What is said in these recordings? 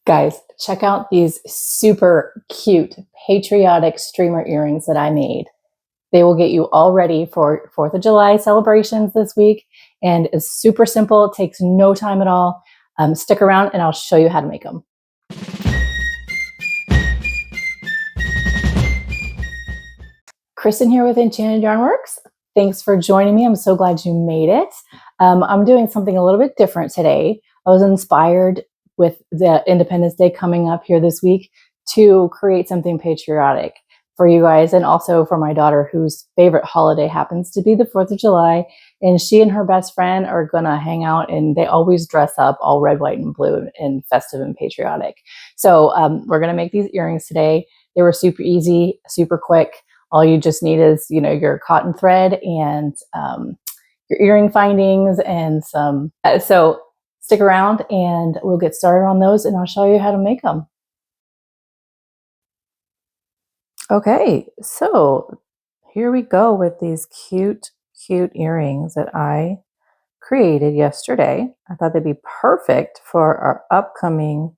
Guys, check out these super cute patriotic streamer earrings that I made. They will get you all ready for 4th of July celebrations this week, and it's super simple. It takes no time at all. Stick around and I'll show you how to make them. Kristen here with Enchanted Yarnworks. Thanks for joining me. I'm so glad you made it. I'm doing something a little bit different today. I was inspired with the Independence Day coming up here this week to create something patriotic for you guys, and also for my daughter, whose favorite holiday happens to be the 4th of July. And she and her best friend are gonna hang out, and they always dress up all red, white, and blue and festive and patriotic. So we're gonna make these earrings today. They were super easy, super quick. All you just need is, your cotton thread and your earring findings and some. So stick around and we'll get started on those, and I'll show you how to make them. Okay, so here we go with these cute earrings that I created yesterday. I thought they'd be perfect for our upcoming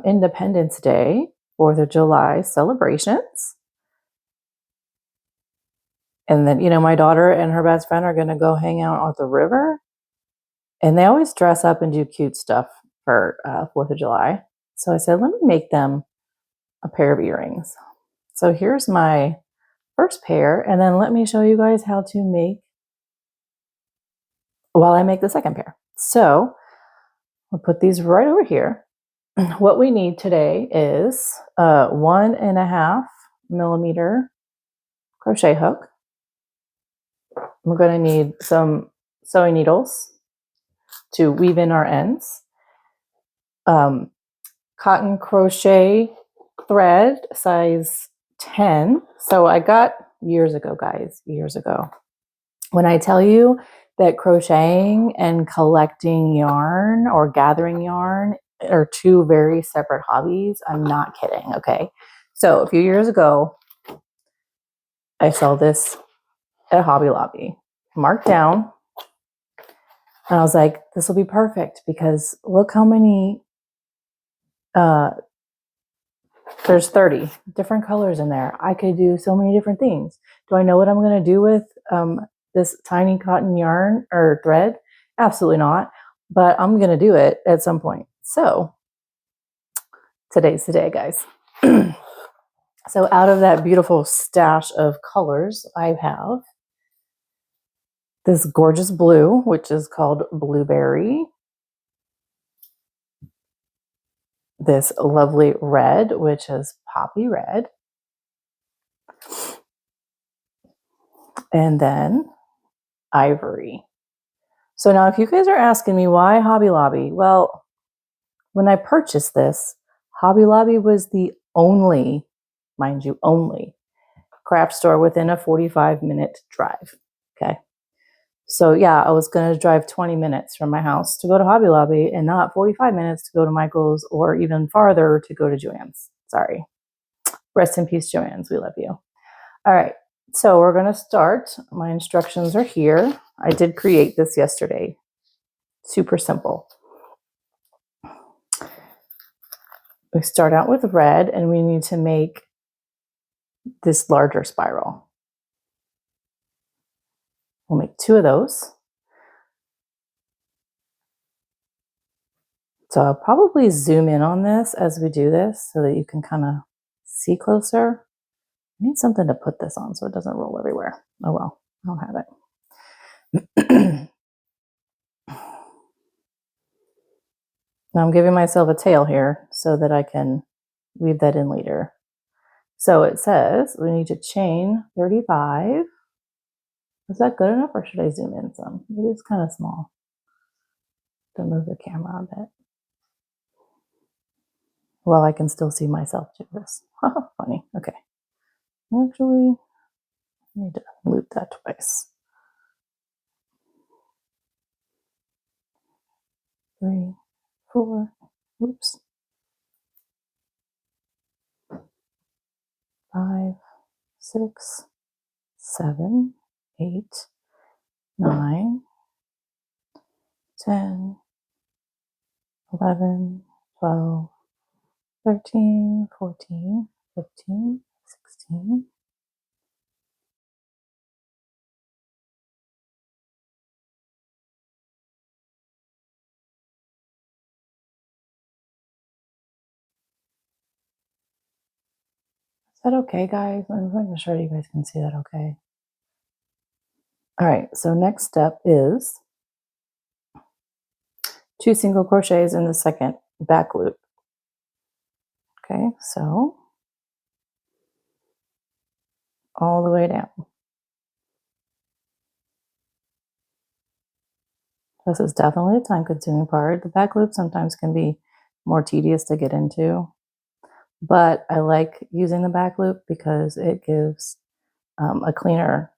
Independence Day, 4th of July celebrations. And then, my daughter and her best friend are going to go hang out at the river. And they always dress up and do cute stuff for 4th of July. So I said, let me make them a pair of earrings. So here's my first pair. And then let me show you guys how to make, while I make the second pair. So I'll put these right over here. What we need today is a 1.5 millimeter crochet hook. We're going to need some sewing needles to weave in our ends. Cotton crochet thread, size 10. So I got years ago, guys, years ago. When I tell you that crocheting and collecting yarn or gathering yarn are two very separate hobbies, I'm not kidding, okay? So a few years ago, I saw this at Hobby Lobby, marked down. And I was like, this will be perfect because look how many, there's 30 different colors in there. I could do so many different things. Do I know what I'm going to do with this tiny cotton yarn or thread? Absolutely not. But I'm going to do it at some point. So today's the day, guys. So out of that beautiful stash of colors, I have this gorgeous blue, which is called Blueberry. This lovely red, which is Poppy Red. And then Ivory. So now if you guys are asking me why Hobby Lobby, well, when I purchased this, Hobby Lobby was the only, mind you, only craft store within a 45-minute drive. Okay. So yeah, I was going to drive 20 minutes from my house to go to Hobby Lobby and not 45 minutes to go to Michael's or even farther to go to Joann's. Sorry. Rest in peace, Joann's. We love you. All right. So we're going to start. My instructions are here. I did create this yesterday. Super simple. We start out with red and we need to make this larger spiral. We'll make 2 of those. So I'll probably zoom in on this as we do this so that you can kind of see closer. I need something to put this on so it doesn't roll everywhere. Oh well, I don't have it. Now I'm giving myself a tail here so that I can weave that in later. So it says we need to chain 35. Is that good enough or should I zoom in some? It is kind of small. To move the camera a bit. Well, I can still see myself do this. Funny. Okay. Actually, I need to loop that twice. 3, 4, oops. 5, 6, 7, 8, 9, 10, 11, 12, 13, 14, 15, 16. Is that okay, guys? I'm making sure you guys can see that okay. All right, so next step is 2 single crochets in the second back loop. Okay, so all the way down. This is definitely a time-consuming part. The back loop sometimes can be more tedious to get into, but I like using the back loop because it gives a cleaner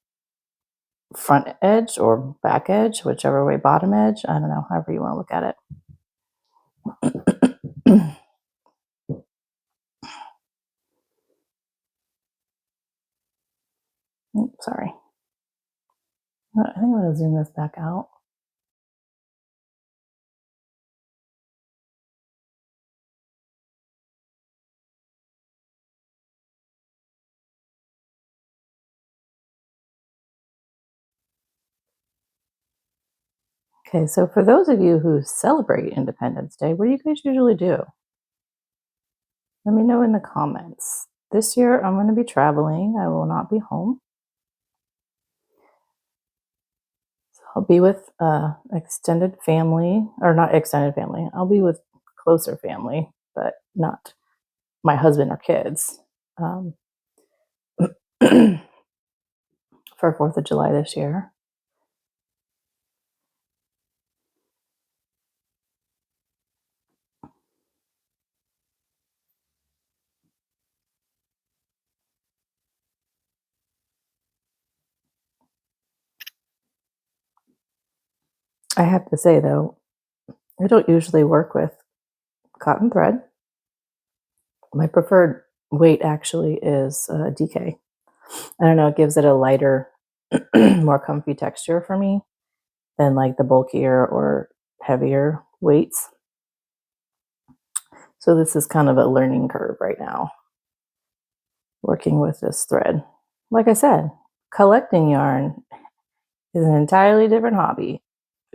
front edge or back edge, whichever way, bottom edge. I don't know, however you want to look at it. Oops, sorry. I think I'm going to zoom this back out. Okay, so for those of you who celebrate Independence Day, what do you guys usually do? Let me know in the comments. This year I'm going to be traveling. I will not be home. So I'll be with extended family, or not extended family. I'll be with closer family, but not my husband or kids. For 4th of July this year. I have to say though, I don't usually work with cotton thread. My preferred weight actually is DK. I don't know, it gives it a lighter, more comfy texture for me than like the bulkier or heavier weights. So this is kind of a learning curve right now, working with this thread. Like I said, collecting yarn is an entirely different hobby.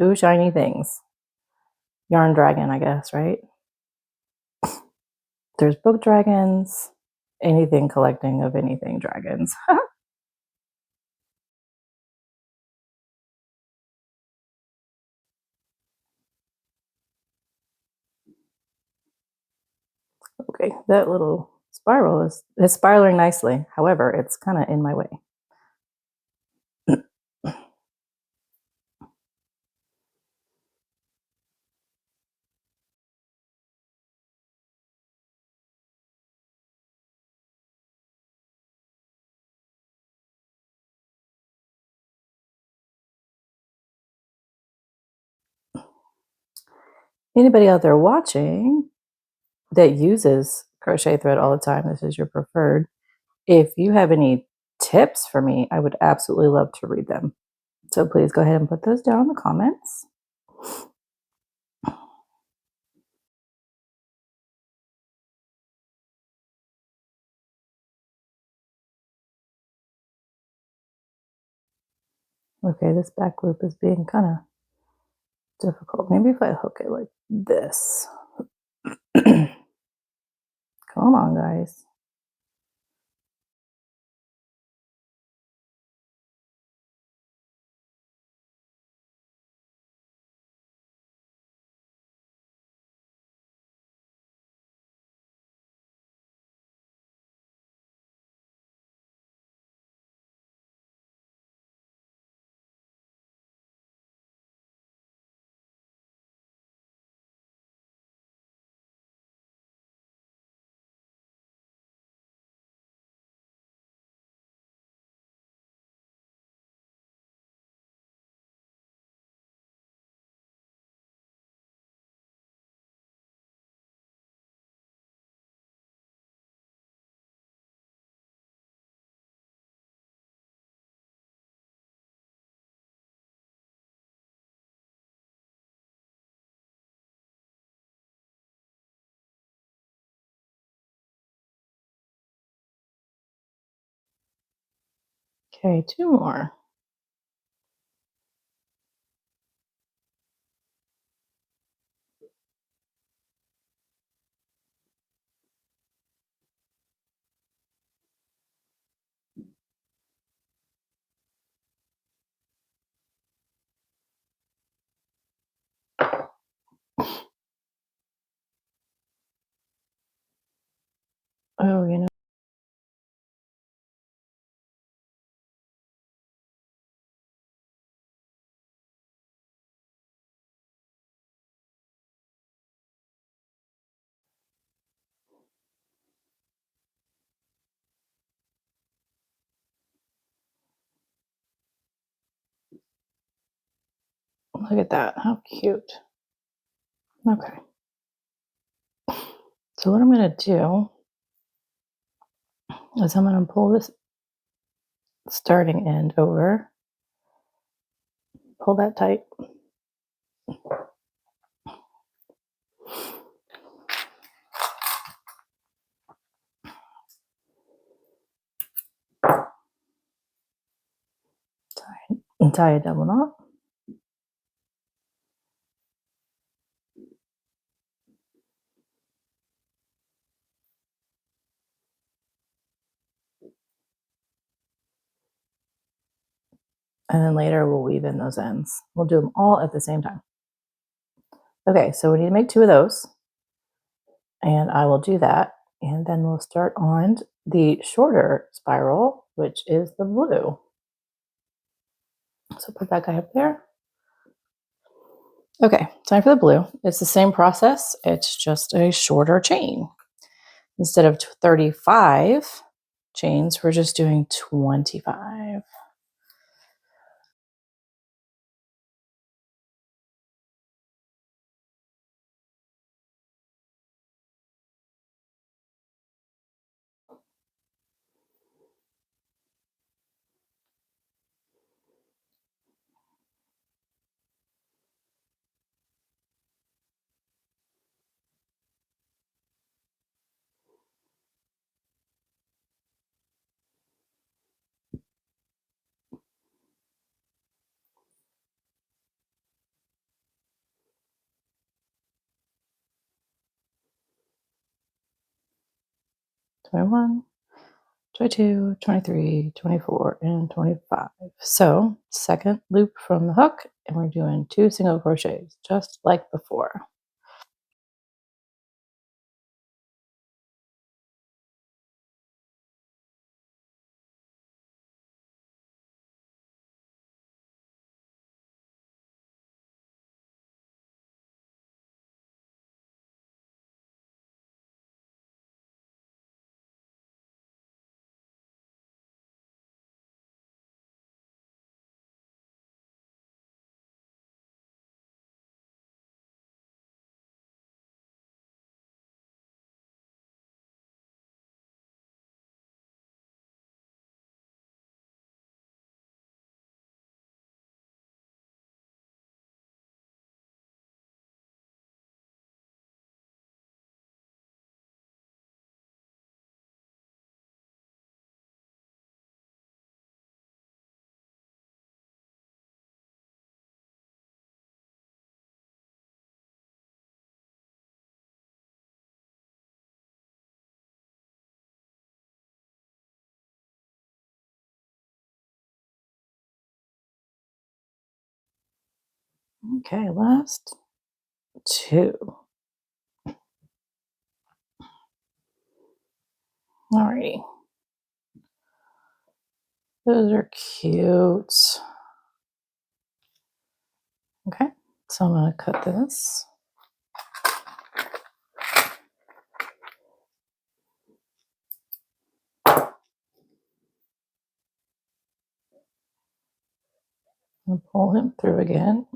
Ooh, shiny things. Yarn dragon, I guess, right? There's book dragons, anything collecting of anything dragons. Okay, that little spiral is spiraling nicely. However, it's kind of in my way. Anybody out there watching that uses crochet thread all the time, this is your preferred. If you have any tips for me, I would absolutely love to read them. So please go ahead and put those down in the comments. Okay, this back loop is being kind of difficult. Maybe if I hook it like this. Come on, guys. Okay, two more. Oh, you know. Look at that. How cute. Okay. So what I'm going to do is I'm going to pull this starting end over, pull that tight. Tie a double knot. And then later we'll weave in those ends. We'll do them all at the same time. Okay, so we need to make two of those. And I will do that. And then we'll start on the shorter spiral, which is the blue. So put that guy up there. Okay, time for the blue. It's the same process. It's just a shorter chain. Instead of 35 chains, we're just doing 25. Twenty-one, 22, 23, 24, and 25. So second loop from the hook, and we're doing 2 single crochets, just like before. Okay, last 2. Alrighty. Those are cute. Okay, so I'm going to cut this. And pull him through again.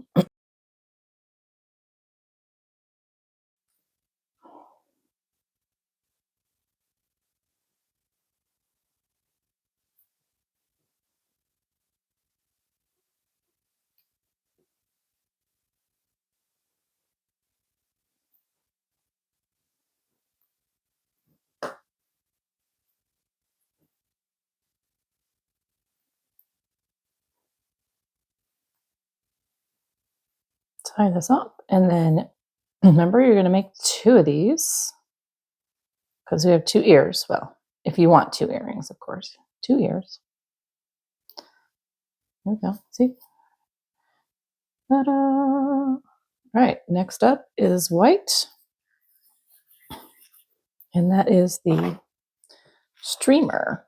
tie this up, and then remember you're going to make 2 of these because we have 2 ears. Well, if you want 2 earrings, of course, 2 ears. There we go. See? Ta-da! All right, next up is white, and that is the streamer.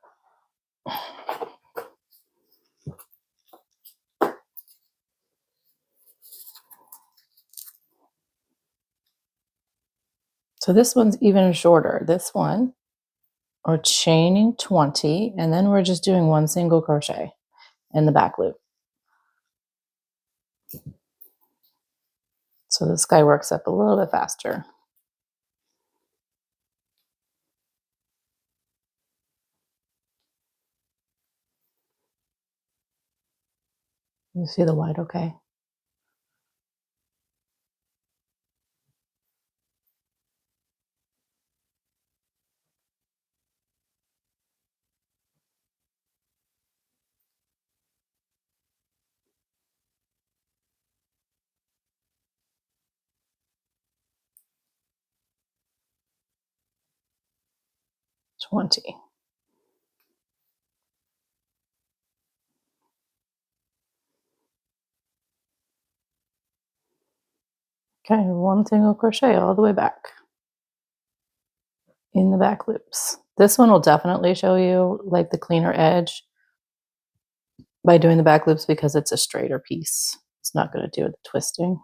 So this one's even shorter. This one, we're chaining 20, and then we're just doing 1 single crochet in the back loop. So this guy works up a little bit faster. You see the white okay? $20. Okay, 1 single crochet all the way back in the back loops. This one will definitely show you like the cleaner edge by doing the back loops because it's a straighter piece. It's not going to do the twisting.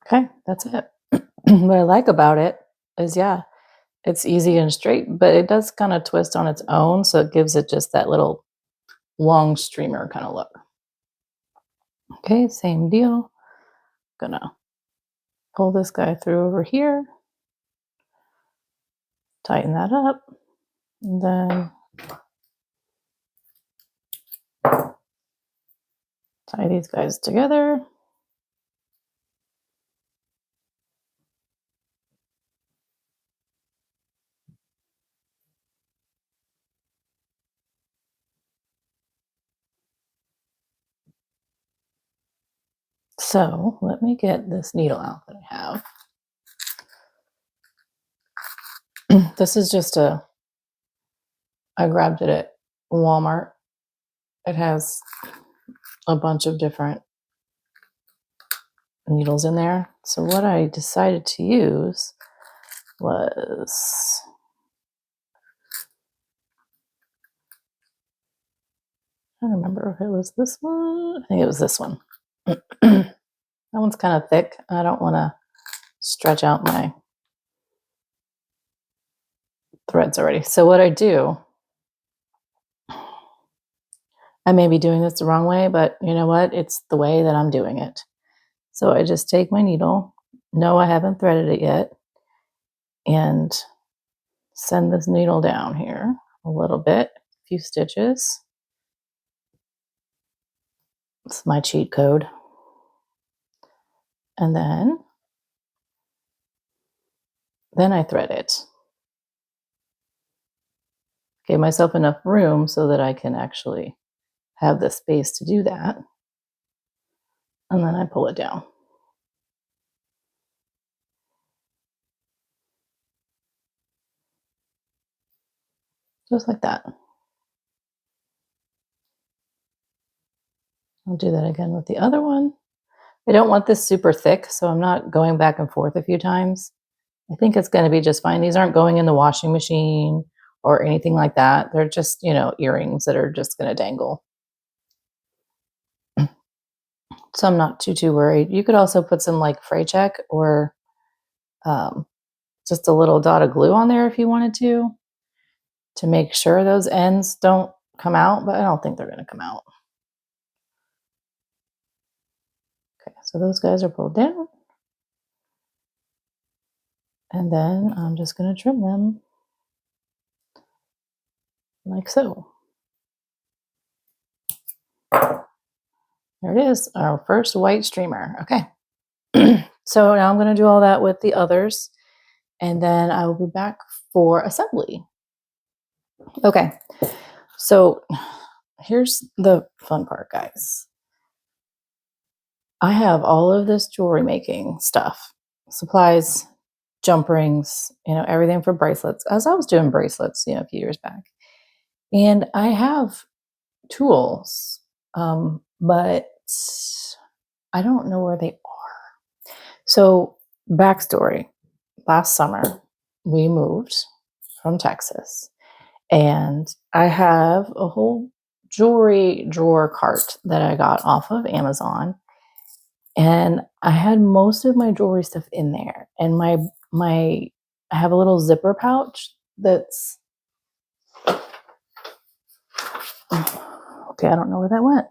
Okay, that's it. What I like about it is, yeah, it's easy and straight, but it does kind of twist on its own, so it gives it just that little long streamer kind of look. Okay, same deal. Gonna pull this guy through over here, tighten that up, and then tie these guys together. So let me get this needle out that I have. This is just I grabbed it at Walmart. It has a bunch of different needles in there. So what I decided to use was, I don't remember if it was this one. I think it was this one. That one's kind of thick. I don't want to stretch out my threads already. So what I do, I may be doing this the wrong way, but you know what? It's the way that I'm doing it. So I just take my needle. No, I haven't threaded it yet. And send this needle down here a little bit, a few stitches. It's my cheat code. And then I thread it. Gave myself enough room so that I can actually have the space to do that. And then I pull it down. Just like that. I'll do that again with the other one. I don't want this super thick, so I'm not going back and forth a few times. I think it's going to be just fine. These aren't going in the washing machine or anything like that. They're just, earrings that are just going to dangle. So I'm not too worried. You could also put some like fray check or just a little dot of glue on there if you wanted to make sure those ends don't come out, but I don't think they're going to come out. Okay, so those guys are pulled down. And then I'm just going to trim them like so. There it is, our first white streamer. Okay. So now I'm going to do all that with the others, and then I will be back for assembly. Okay. So here's the fun part, guys. I have all of this jewelry making stuff, supplies, jump rings, everything for bracelets, as I was doing bracelets, a few years back. And I have tools, but I don't know where they are. So, backstory. Last summer, we moved from Texas, and I have a whole jewelry drawer cart that I got off of Amazon. And I had most of my jewelry stuff in there. And I have a little zipper pouch that's, okay, I don't know where that went.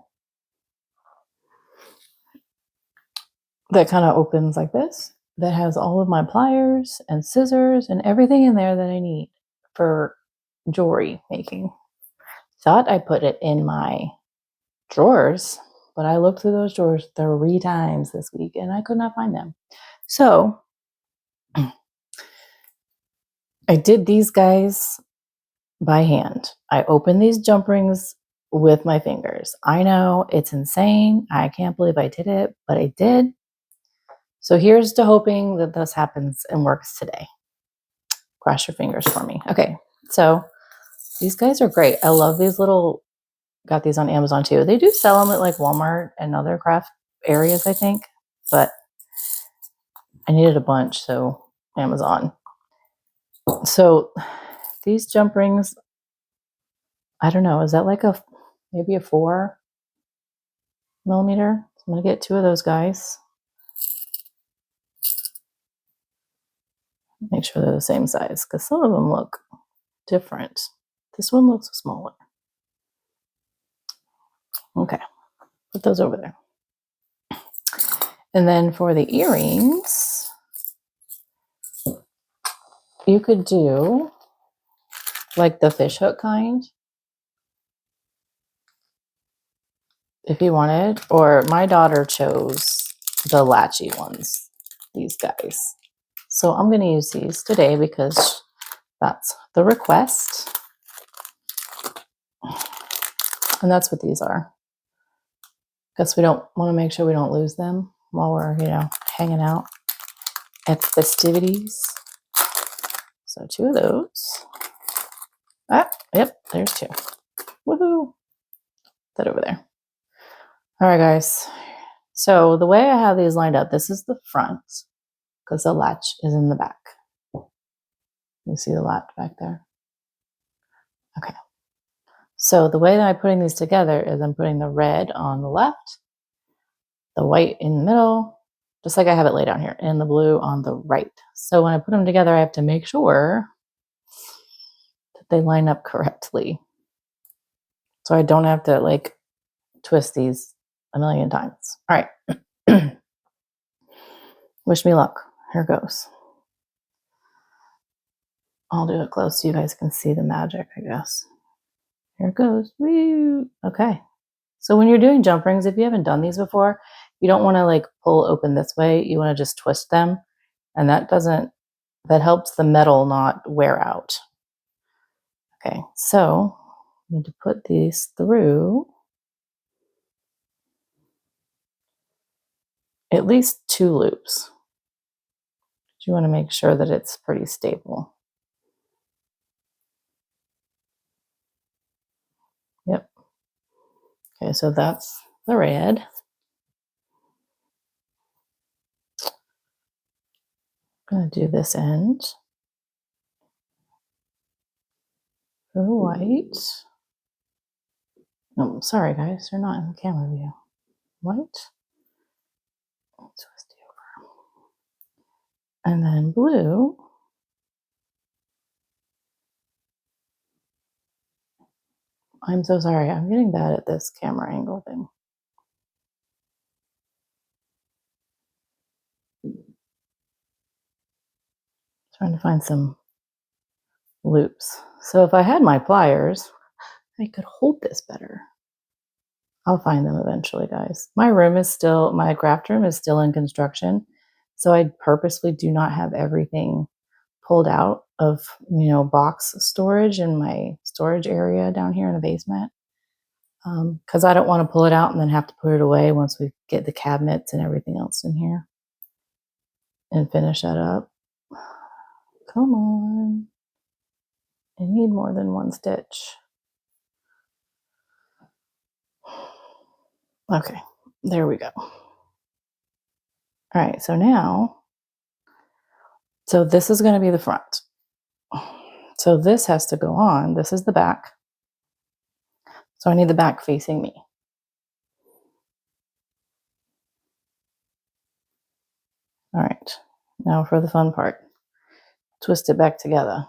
That kind of opens like this. That has all of my pliers and scissors and everything in there that I need for jewelry making. Thought I put it in my drawers, but I looked through those drawers 3 times this week and I could not find them. So I did these guys by hand. I opened these jump rings with my fingers. I know it's insane. I can't believe I did it, but I did. So here's to hoping that this happens and works today. Cross your fingers for me. Okay, so these guys are great. I love these got these on Amazon too. They do sell them at like Walmart and other craft areas, I think, but I needed a bunch, so Amazon. So these jump rings, I don't know, is that like maybe a 4 millimeter? So I'm gonna get 2 of those guys. Make sure they're the same size, because some of them look different. This one looks smaller. Okay, put those over there. And then for the earrings, you could do like the fishhook kind if you wanted, or my daughter chose the latchy ones, these guys. So I'm going to use these today because that's the request. And that's what these are. Because we don't want to make sure we don't lose them while we're, hanging out at the festivities. So 2 of those. Yep, there's 2. Woohoo! That over there. All right, guys. So the way I have these lined up, this is the front because the latch is in the back. You see the latch back there? Okay. So the way that I'm putting these together is I'm putting the red on the left, the white in the middle, just like I have it laid out here, and the blue on the right. So when I put them together, I have to make sure that they line up correctly. So I don't have to twist these a million times. All right. Wish me luck. Here goes. I'll do it close so you guys can see the magic, I guess. Here it goes. Woo! Okay. So when you're doing jump rings, if you haven't done these before, you don't want to pull open this way. You want to just twist them. And that helps the metal not wear out. Okay, so I need to put these through at least 2 loops. You want to make sure that it's pretty stable. Yep. Okay, so that's the red. I'm going to do this end for the white. Oh, sorry guys, they're not in the camera view. White. Twist it over. And then blue. I'm so sorry, I'm getting bad at this camera angle thing. Trying to find some loops. So if I had my pliers, I could hold this better. I'll find them eventually, guys. My craft room is still in construction. So I purposely do not have everything pulled out of, box storage in my storage area down here in the basement. Because I don't want to pull it out and then have to put it away once we get the cabinets and everything else in here and finish that up. Come on. I need more than one stitch. Okay, there we go. All right, so now, this is going to be the front. So this has to go on. This is the back. So I need the back facing me. All right, now for the fun part. Twist it back together.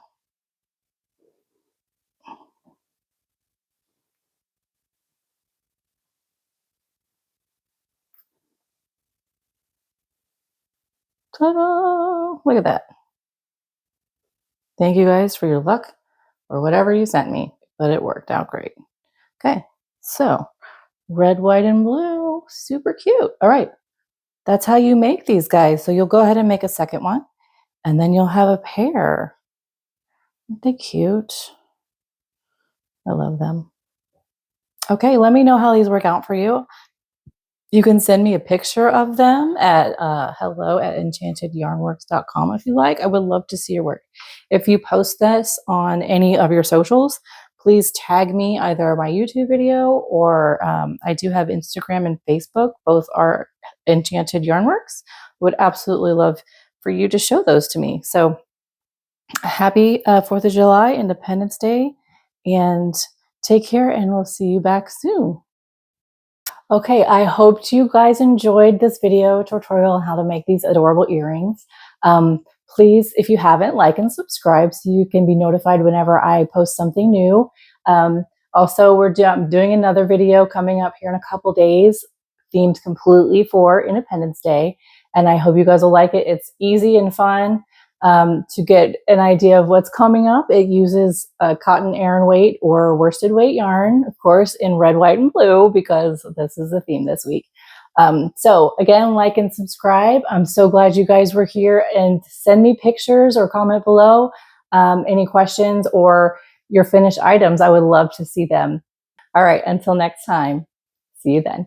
Ta-da! Look at that. Thank you guys for your luck or whatever you sent me, but it worked out great. Okay, so red, white, and blue, super cute. All right, that's how you make these guys. So you'll go ahead and make a second one, and then you'll have a pair. Aren't they cute? I love them. Okay, let me know how these work out for you. You can send me a picture of them at hello@enchantedyarnworks.com if you like. I would love to see your work. If you post this on any of your socials, please tag me either my YouTube video or I do have Instagram and Facebook. Both are Enchanted Yarnworks. Would absolutely love for you to show those to me. So happy 4th of July, Independence Day, and take care, and we'll see you back soon. Okay, I hope you guys enjoyed this video tutorial on how to make these adorable earrings. Please, if you haven't, like and subscribe so you can be notified whenever I post something new. Also, we're doing another video coming up here in a couple days, themed completely for Independence Day, and I hope you guys will like it. It's easy and fun. To get an idea of what's coming up, it uses cotton Aran weight or worsted weight yarn, of course, in red, white, and blue, because this is the theme this week. So again, like and subscribe. I'm so glad you guys were here, and send me pictures or comment below any questions or your finished items. I would love to see them. All right, until next time, see you then.